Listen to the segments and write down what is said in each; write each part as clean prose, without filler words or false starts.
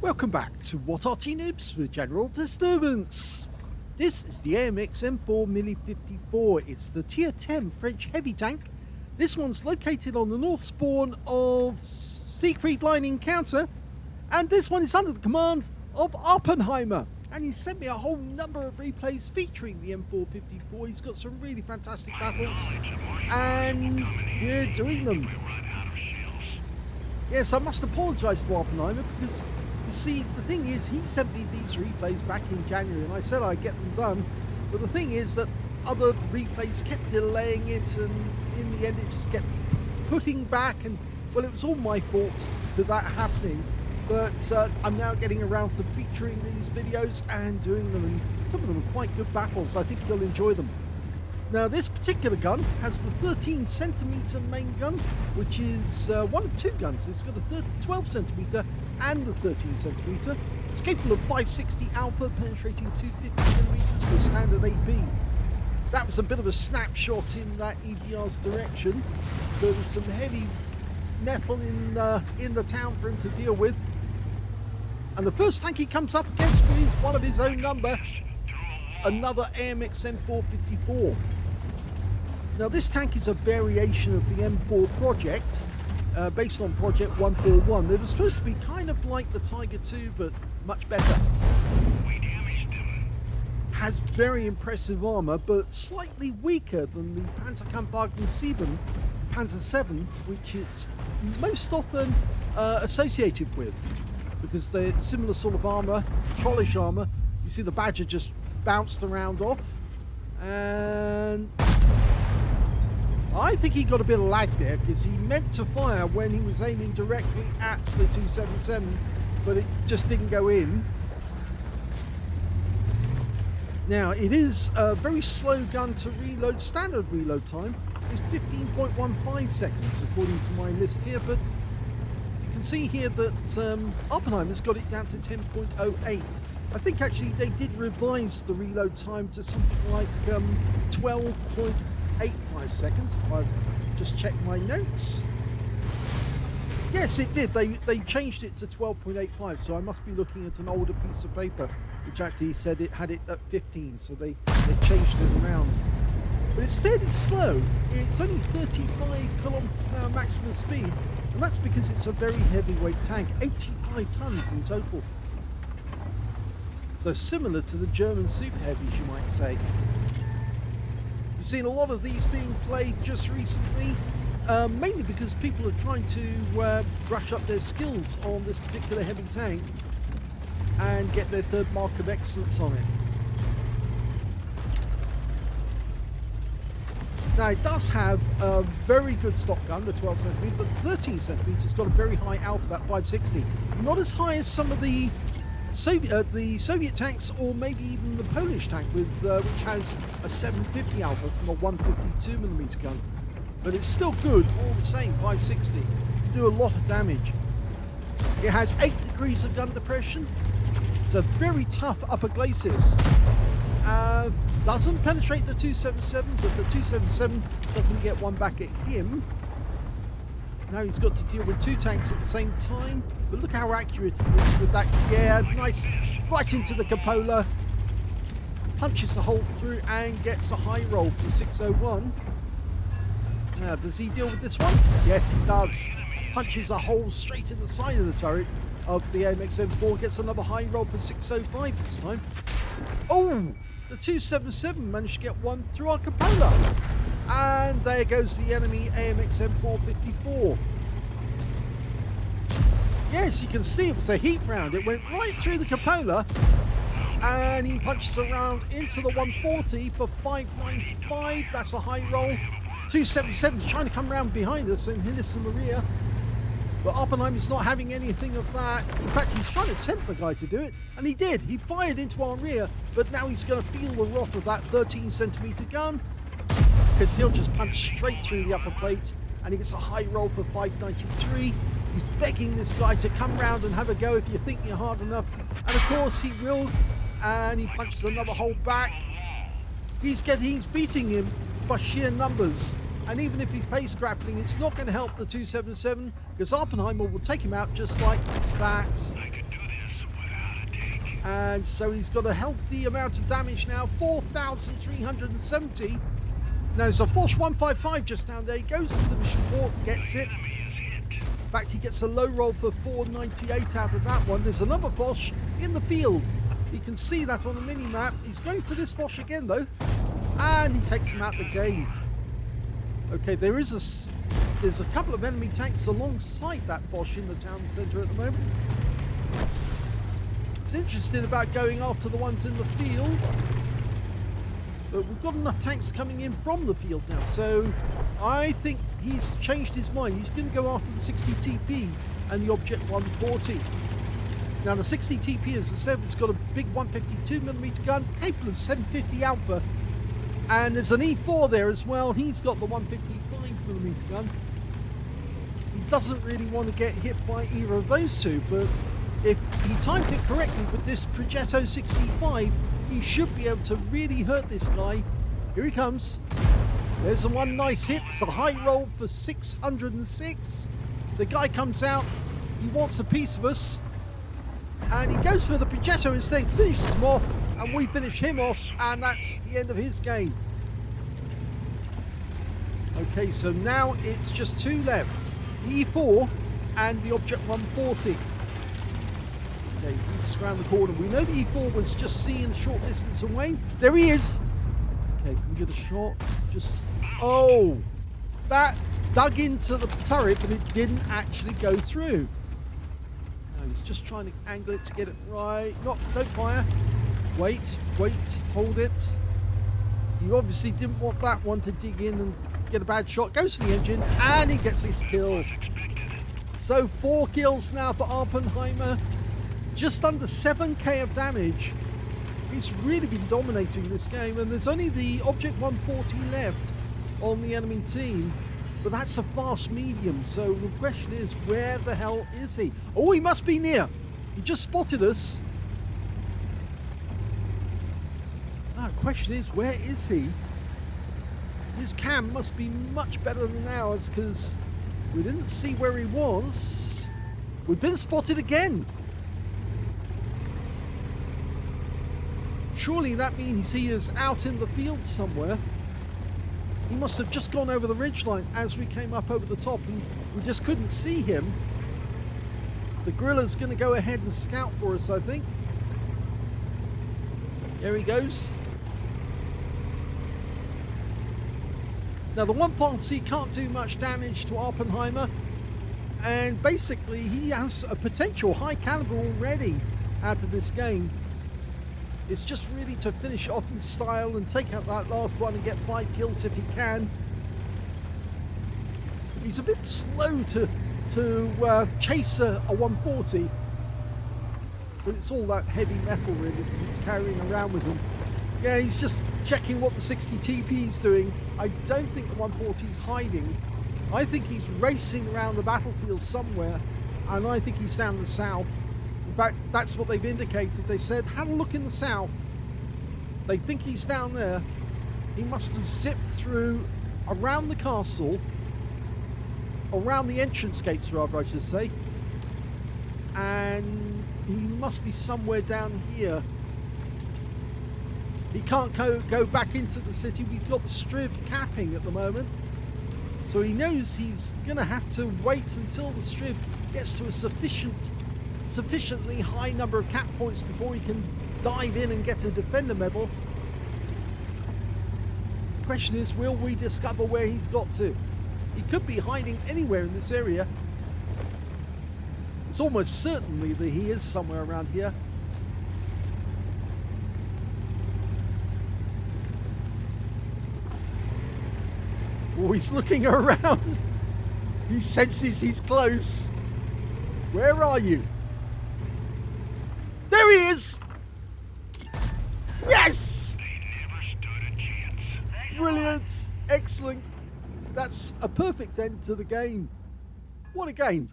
Welcome back to What Arty Noobs with General Disturbance. This is the AMX M4 mle.54. It's the Tier 10 French heavy tank. This one's located on the north spawn of Siegfried Line encounter, and this one is under the command of Awppenheimer. And he sent me a whole number of replays featuring the M454. He's got some really fantastic battles, and we're doing them. Yes, I must apologise to Awppenheimer because, you see, the thing is, he sent me these replays back in January and I said I'd get them done, but the thing is that other replays kept delaying it, and in the end it just kept putting back, and well, it was all my fault for that happening, but I'm now getting around to featuring these videos and doing them, and some of them are quite good battles. I think you'll enjoy them. Now, this particular gun has the 13cm main gun, which is one of two guns. It's got a 12cm and the 13cm. It's capable of 560 alpha, penetrating 250mm with standard AP. That was a bit of a snapshot in that EVR's direction. There was some heavy metal in the town for him to deal with. And the first tank he comes up against is one of his own number, another AMX M4 Now, this tank is a variation of the M4 project, based on Project 141. They were supposed to be kind of like the Tiger II, but much better. Has very impressive armour, but slightly weaker than the Panzerkampfwagen 7, Panzer 7, which it's most often associated with, because they're similar sort of armour, trollish armour. You see the Badger just bounced around off, and I think he got a bit of lag there because he meant to fire when he was aiming directly at the 277, but it just didn't go in. Now, it is a very slow gun to reload. Standard reload time is 15.15 seconds according to my list here, but you can see here that Awppenheimer's got it down to 10.08. I think actually they did revise the reload time to something like 12.85 seconds. I've just checked my notes. Yes, it did. They changed it to 12.85, so I must be looking at an older piece of paper, which actually said it had it at 15, so they changed it around. But it's fairly slow. It's only 35 kilometers an hour maximum speed, and that's because it's a very heavyweight tank, 85 tons in total. So similar to the German super heavies, you might say. We've seen a lot of these being played just recently, mainly because people are trying to brush up their skills on this particular heavy tank and get their third mark of excellence on it. Now, it does have a very good stock gun, the 12cm, but the 13cm has got a very high alpha, that 560. Not as high as some of the Soviet tanks, or maybe even the Polish tank, with which has a 750 alpha from a 152mm gun. But it's still good all the same, 560. You do a lot of damage. It has 8 degrees of gun depression. It's a very tough upper glacis. Doesn't penetrate the 277, but the 277 doesn't get one back at him. Now he's got to deal with two tanks at the same time, but look how accurate he is with that. Yeah, nice, right into the cupola. Punches the hole through and gets a high roll for 601. Now, does he deal with this one? Yes, he does. Punches a hole straight in the side of the turret of the AMX M4, gets another high roll for 605 this time. Oh, the 277 managed to get one through our cupola. And there goes the enemy AMX M454. Yes, you can see it was a heat round. It went right through the cupola, and he punches around into the 140 for 595. That's a high roll. 277's trying to come around behind us and hit us in the rear, but Awppenheimer's not having anything of that. In fact, he's trying to tempt the guy to do it, and he did. He fired into our rear, but now he's going to feel the wrath of that 13cm gun, because he'll just punch straight through the upper plate, and he gets a high roll for 593. He's begging this guy to come round and have a go if you think you're hard enough, and of course he will, and he punches another hole back. He's beating him by sheer numbers, and even if he's face grappling, it's not going to help the 277, because Awppenheimer will take him out just like that. And so he's got a healthy amount of damage now, 4,370. Now there's a Foch 155 just down there. He goes for the mission port, gets it. In fact, he gets a low roll for 498 out of that one. There's another Foch in the field. You can see that on the mini-map. He's going for this Foch again, though. And he takes him out the game. Okay, there's a couple of enemy tanks alongside that Foch in the town centre at the moment. It's interesting about going after the ones in the field. But we've got enough tanks coming in from the field now. So I think he's changed his mind. He's going to go after the 60 TP and the Object 140. Now the 60 TP, as I said, it's got a big 152mm gun, capable of 750 alpha. And there's an E4 there as well. He's got the 155mm gun. He doesn't really want to get hit by either of those two, but if he times it correctly with this Progetto 65, he should be able to really hurt this guy. Here he comes. There's the one nice hit. It's a high roll for 606. The guy comes out. He wants a piece of us. And he goes for the Progetto instead, finishes him off, and we finish him off, and that's the end of his game. Okay, so now it's just two left. The E4 and the Object 140. Okay, he's around the corner. We know the E4 was just seen a short distance away. There he is. Okay, can we get a shot? Just, oh, that dug into the turret, but it didn't actually go through. He's just trying to angle it to get it right. Don't fire. Wait, hold it. You obviously didn't want that one to dig in and get a bad shot. Goes to the engine, and he gets his kill. So 4 kills now for Awppenheimer. Just under 7k of damage. He's really been dominating this game, and there's only the Object 140 left on the enemy team. But that's a fast medium, so the question is, where the hell is he? Oh, he must be near. He just spotted us. The question is, where is he? His cam must be much better than ours, because we didn't see where he was. We've been spotted again. Surely that means he is out in the field somewhere. He must have just gone over the ridgeline as we came up over the top, and we just couldn't see him. The Guerrilla's going to go ahead and scout for us, I think. There he goes. Now the 140 can't do much damage to Awppenheimer, and basically he has a potential high caliber already out of this game. It's just really to finish off in style and take out that last one and get 5 kills if he can. He's a bit slow to chase a 140, but it's all that heavy metal really that he's carrying around with him. Yeah, he's just checking what the 60 TP is doing. I don't think the 140 is hiding. I think he's racing around the battlefield somewhere, and I think he's down the south. In fact, that's what they've indicated. They said, have a look in the south. They think he's down there. He must have zipped through around the castle, around the entrance gates rather, I should say. And he must be somewhere down here. He can't go back into the city. We've got the strip capping at the moment. So he knows he's going to have to wait until the strip gets to a sufficiently high number of cap points before he can dive in and get a defender medal. The question is, will we discover where he's got to? He could be hiding anywhere in this area. It's almost certainly that he is somewhere around here. Oh, he's looking around. He senses he's close. Where are you? There he is! Yes! Brilliant! Excellent. That's a perfect end to the game. What a game.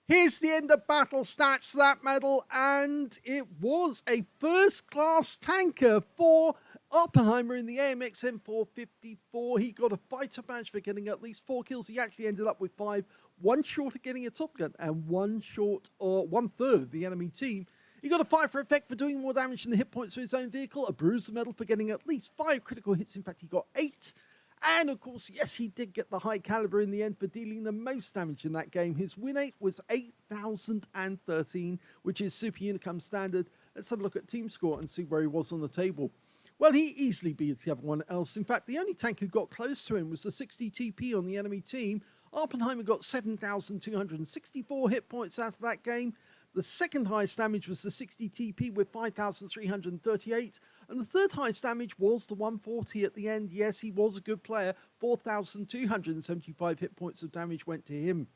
Here's the end of battle stats, that medal, and it was a first-class tanker for Awppenheimer in the AMX M4 54. He got a fighter badge for getting at least 4 kills. He actually ended up with 5. one short of getting a top gun and one short or 1/3 of the enemy team. He got a 5 for effect for doing more damage than the hit points for his own vehicle, a bruiser medal for getting at least 5 critical hits. In fact, he got 8. And of course, yes, he did get the high caliber in the end for dealing the most damage in that game. His win rate was 8,013, which is Super Unicum standard. Let's have a look at team score and see where he was on the table. Well, he easily beat everyone else. In fact, the only tank who got close to him was the 60 TP on the enemy team. Awppenheimer got 7,264 hit points out of that game. The second highest damage was the 60 TP with 5,338. And the third highest damage was the 140 at the end. Yes, he was a good player. 4,275 hit points of damage went to him.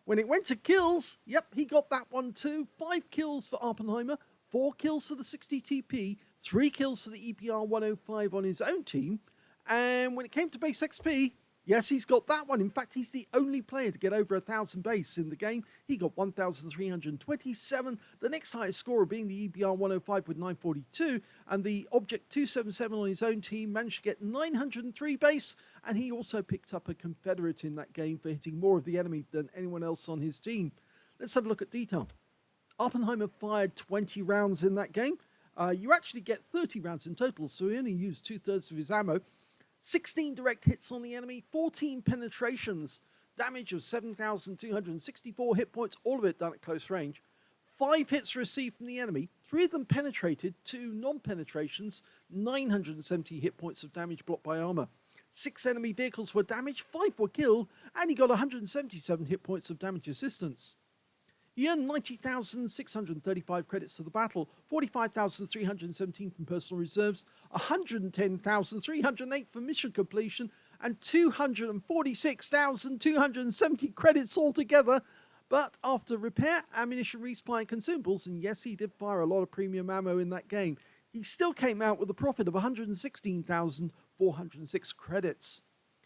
When it went to kills, yep, he got that one too. 5 kills for Awppenheimer, 4 kills for the 60 TP, 3 kills for the EPR 105 on his own team. And when it came to base XP, yes, he's got that one. In fact, he's the only player to get over 1,000 base in the game. He got 1,327. The next highest scorer being the EBR 105 with 942. And the Object 277 on his own team managed to get 903 base. And he also picked up a Confederate in that game for hitting more of the enemy than anyone else on his team. Let's have a look at detail. Awppenheimer fired 20 rounds in that game. You actually get 30 rounds in total, so he only used 2/3 of his ammo. 16 direct hits on the enemy, 14 penetrations, damage of 7,264 hit points, all of it done at close range. 5 hits received from the enemy, 3 of them penetrated, 2 non-penetrations, 970 hit points of damage blocked by armor. 6 enemy vehicles were damaged, 5 were killed, and he got 177 hit points of damage assistance. He earned 90,635 credits to the battle, 45,317 from personal reserves, 110,308 for mission completion, and 246,270 credits altogether. But after repair, ammunition, resupply, and consumables, and yes, he did fire a lot of premium ammo in that game, he still came out with a profit of 116,406 credits.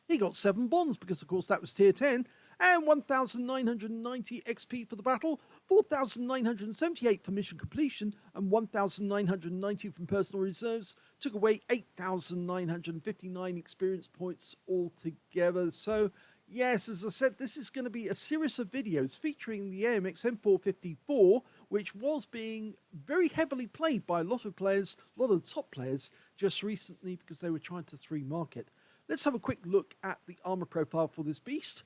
He got 7 bonds because, of course, that was tier 10, and 1,990 XP for the battle, 4,978 for mission completion, and 1,990 from personal reserves, took away 8,959 experience points altogether. So, yes, as I said, this is going to be a series of videos featuring the AMX M4 which was being very heavily played by a lot of players, a lot of the top players, just recently because they were trying to 3-mark it. Let's have a quick look at the armor profile for this beast.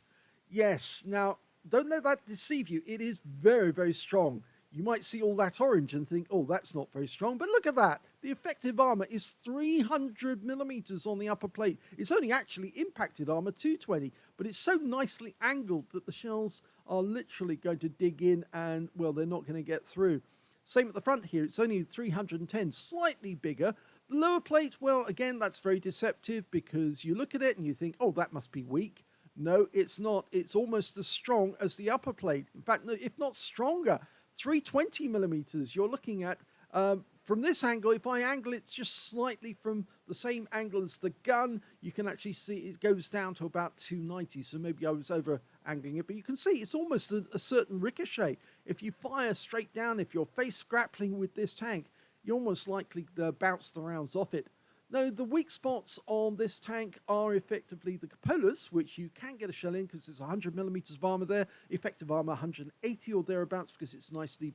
Yes, now, don't let that deceive you. It is very, very strong. You might see all that orange and think, oh, that's not very strong. But look at that. The effective armor is 300 millimeters on the upper plate. It's only actually impacted armor 220, but it's so nicely angled that the shells are literally going to dig in and, well, they're not going to get through. Same at the front here. It's only 310, slightly bigger. The lower plate, well, again, that's very deceptive because you look at it and you think, oh, that must be weak. No, it's not. It's almost as strong as the upper plate. In fact, if not stronger, 320 millimeters. You're looking at, from this angle, if I angle it just slightly from the same angle as the gun, you can actually see it goes down to about 290. So maybe I was over angling it, but you can see it's almost a certain ricochet. If you fire straight down, if you're face grappling with this tank, you're almost likely to bounce the rounds off it. Now, the weak spots on this tank are effectively the cupolas, which you can get a shell in because there's 100 millimeters of armor there, effective armor 180 or thereabouts because it's nicely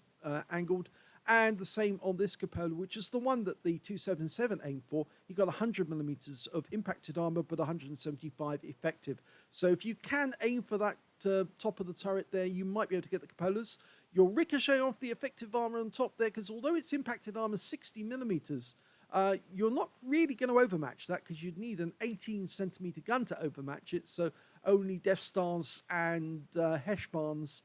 angled, and the same on this cupola, which is the one that the 277 aimed for. You got 100 millimeters of impacted armor, but 175 effective. So if you can aim for that top of the turret there, you might be able to get the cupolas. You'll ricochet off the effective armor on top there because although it's impacted armor 60 millimeters, you're not really going to overmatch that because you'd need an 18 centimeter gun to overmatch it. So only Death Stars and Heshbons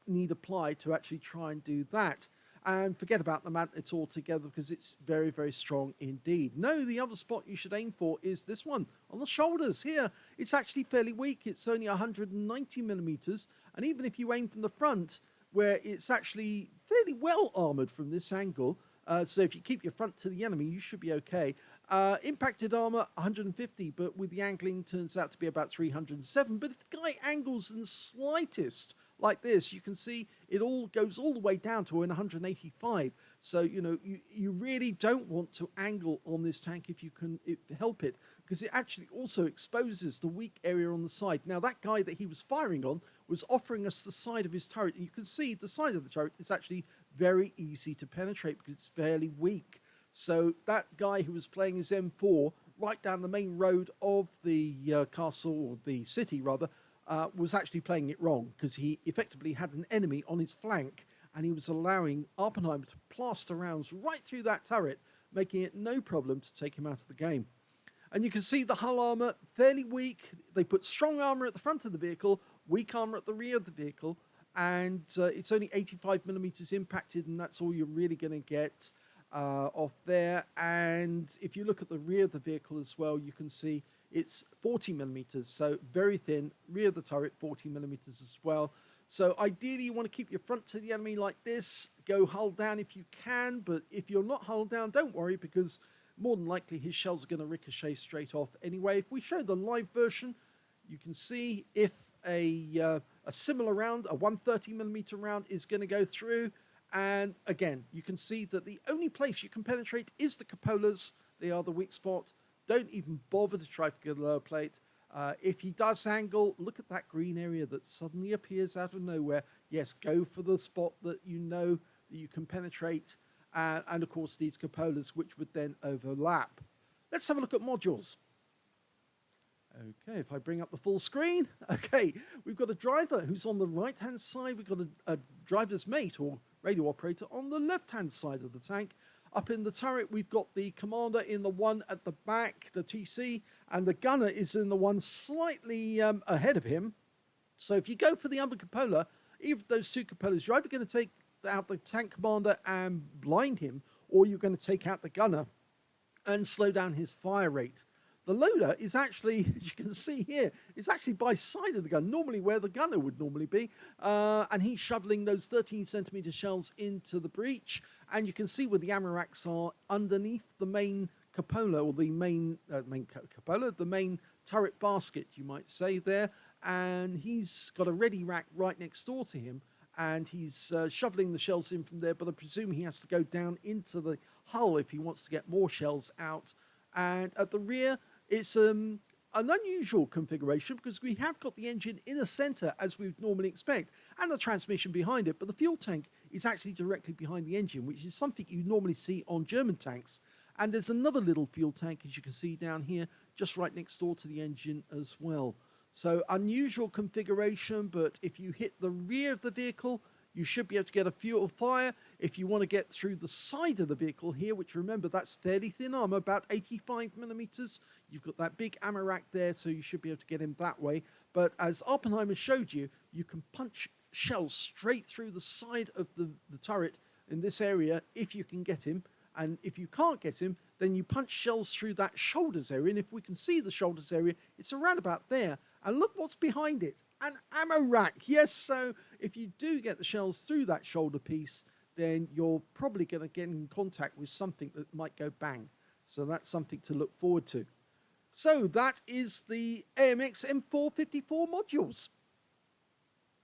need apply to actually try and do that. And forget about the Magnet altogether because it's very, very strong indeed. No, the other spot you should aim for is this one on the shoulders here. It's actually fairly weak. It's only 190 millimeters. And even if you aim from the front, where it's actually fairly well armored from this angle, so if you keep your front to the enemy, you should be okay. Impacted armor, 150, but with the angling, turns out to be about 307. But if the guy angles in the slightest, like this, you can see it all goes all the way down to 185. So, you know, you really don't want to angle on this tank if you can help it, because it actually also exposes the weak area on the side. Now, that guy that he was firing on was offering us the side of his turret. And you can see the side of the turret is actually very easy to penetrate because it's fairly weak. So that guy who was playing his M4 right down the main road of the castle, or the city rather, was actually playing it wrong, because he effectively had an enemy on his flank and he was allowing Awppenheimer to plaster rounds right through that turret, making it no problem to take him out of the game. And you can see the hull armor, fairly weak. They put strong armor at the front of the vehicle, weak armor at the rear of the vehicle, and it's only 85 millimeters impacted, and that's all you're really going to get off there. And if you look at the rear of the vehicle as well, you can see it's 40 millimeters, so very thin. Rear of the turret, 40 millimeters as well. So ideally you want to keep your front to the enemy like this. Go hull down if you can, but if you're not hull down, don't worry, because more than likely his shells are going to ricochet straight off anyway. If we show the live version, you can see if a similar round, a 130 millimeter round, is going to go through. And again, you can see that the only place you can penetrate is the cupolas. They are the weak spot. Don't even bother to try for the lower plate. If he does angle, look at that green area that suddenly appears out of nowhere. Yes, go for the spot that you know that you can penetrate. And of course, these cupolas, which would then overlap. Let's have a look at modules. Okay, if I bring up the full screen. Okay, we've got a driver who's on the right-hand side. We've got a driver's mate or radio operator on the left-hand side of the tank. Up in the turret, we've got the commander in the one at the back, the TC, and the gunner is in the one slightly ahead of him. So if you go for the other cupola, either of those two cupolas, you're either going to take out the tank commander and blind him, or you're going to take out the gunner and slow down his fire rate. The loader is actually, as you can see here, is actually by side of the gun, normally where the gunner would normally be. And he's shoveling those 13 centimeter shells into the breech. And you can see where the ammo racks are underneath the main cupola, or the main cupola, the main turret basket, you might say there. And he's got a ready rack right next door to him. And he's shoveling the shells in from there, but I presume he has to go down into the hull if he wants to get more shells out. And at the rear, it's an unusual configuration, because we have got the engine in the center as we would normally expect, and the transmission behind it, but the fuel tank is actually directly behind the engine, which is something you normally see on German tanks. And there's another little fuel tank, as you can see down here, just right next door to the engine as well. So unusual configuration, but if you hit the rear of the vehicle, you should be able to get a fuel fire. If you want to get through the side of the vehicle here, which remember, that's fairly thin armor, about 85 millimeters. You've got that big ammo rack there, so you should be able to get him that way. But as Awppenheimer showed you, you can punch shells straight through the side of the turret in this area if you can get him. And if you can't get him, then you punch shells through that shoulders area. And if we can see the shoulders area, it's around about there. And look what's behind it. An ammo rack. Yes, so if you do get the shells through that shoulder piece, then you're probably going to get in contact with something that might go bang. So that's something to look forward to. So that is the AMX M4 modules.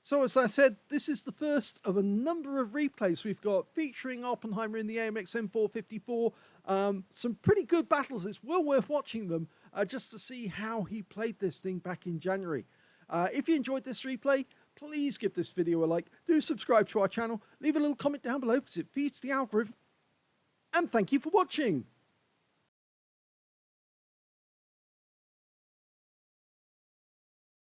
So as I said, this is the first of a number of replays we've got featuring Awppenheimer in the AMX M4. Some pretty good battles. It's well worth watching them just to see how he played this thing back in January. If you enjoyed this replay, please give this video a like. Do subscribe to our channel. Leave a little comment down below because it feeds the algorithm. And thank you for watching.